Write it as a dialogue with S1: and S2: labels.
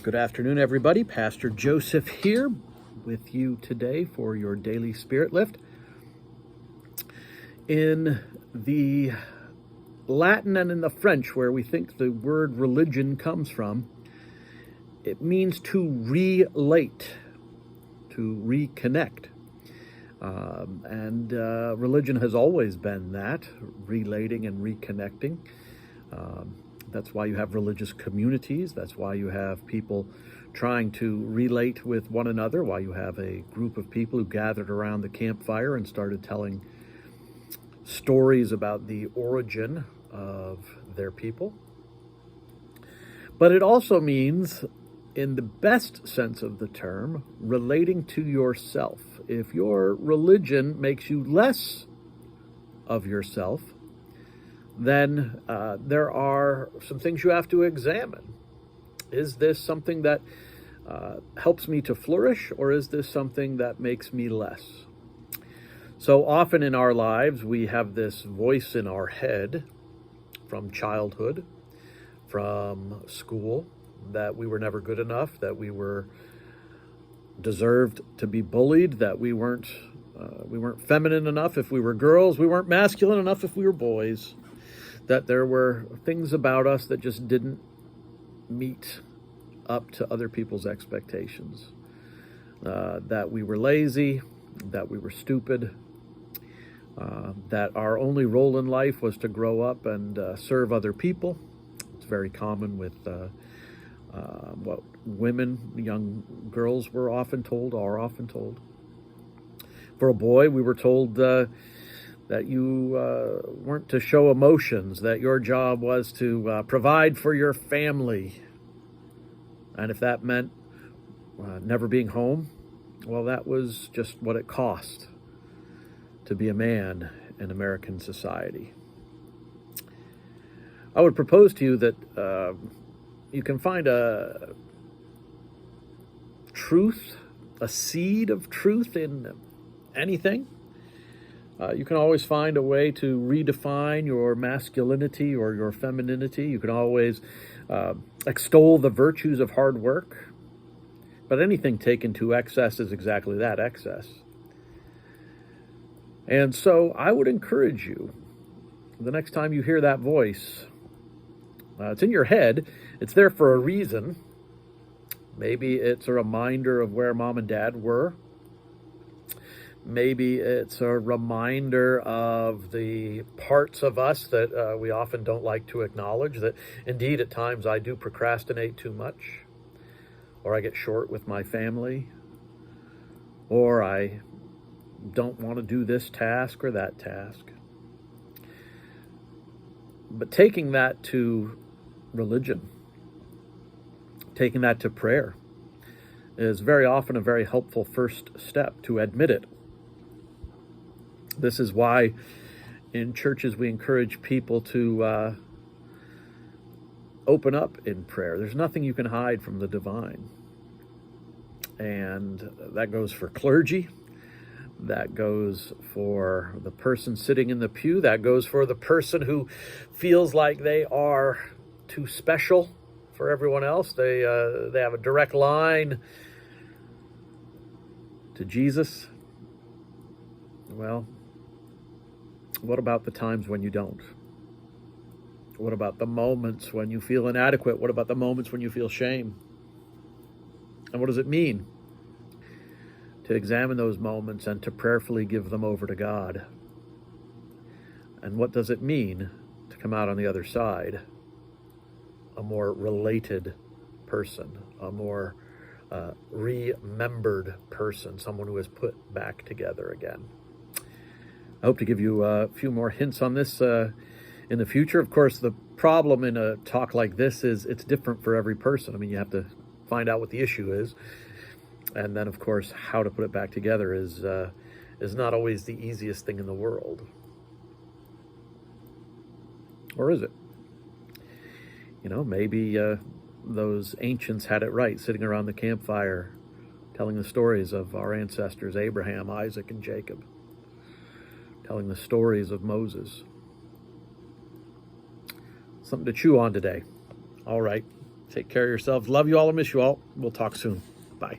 S1: Good afternoon, everybody. Pastor Joseph here with you today for your daily spirit lift. In the Latin and in the French, where we think the word religion comes from, it means to relate, to reconnect. Religion has always been that, relating and reconnecting. That's why you have religious communities. That's why you have people trying to relate with one another, why you have a group of people who gathered around the campfire and started telling stories about the origin of their people. But it also means, in the best sense of the term, relating to yourself. If your religion makes you less of yourself, then there are some things you have to examine. Is this something that helps me to flourish, or is this something that makes me less? So often in our lives, we have this voice in our head from childhood, from school, that we were never good enough, that we were deserved to be bullied, that we weren't feminine enough if we were girls, we weren't masculine enough if we were boys, that there were things about us that just didn't meet up to other people's expectations, that we were lazy, that we were stupid, that our only role in life was to grow up and serve other people. It's very common with what women, young girls are often told. For a boy, we were told that you weren't to show emotions, that your job was to provide for your family. And if that meant never being home, well, that was just what it cost to be a man in American society. I would propose to you that you can find a truth, a seed of truth in anything. You can always find a way to redefine your masculinity or your femininity. You can always extol the virtues of hard work. But anything taken to excess is exactly that, excess. And so I would encourage you, the next time you hear that voice, it's in your head, it's there for a reason. Maybe it's a reminder of where mom and dad were. Maybe it's a reminder of the parts of us that we often don't like to acknowledge, that indeed at times I do procrastinate too much, or I get short with my family, or I don't want to do this task or that task. But taking that to religion, taking that to prayer, is very often a very helpful first step to admit it. This is why in churches we encourage people to open up in prayer. There's nothing you can hide from the divine. And that goes for clergy. That goes for the person sitting in the pew. That goes for the person who feels like they are too special for everyone else. They have a direct line to Jesus. Well, what about the times when you don't? What about the moments when you feel inadequate? What about the moments when you feel shame? And what does it mean to examine those moments and to prayerfully give them over to God? And what does it mean to come out on the other side a more related person, a more remembered person, someone who is put back together again? I hope to give you a few more hints on this in the future. Of course, the problem in a talk like this is it's different for every person. I mean, you have to find out what the issue is. And then, of course, how to put it back together is not always the easiest thing in the world. Or is it? You know, maybe those ancients had it right, sitting around the campfire, telling the stories of our ancestors, Abraham, Isaac, and Jacob, telling the stories of Moses. Something to chew on today. All right. Take care of yourselves. Love you all and miss you all. We'll talk soon. Bye.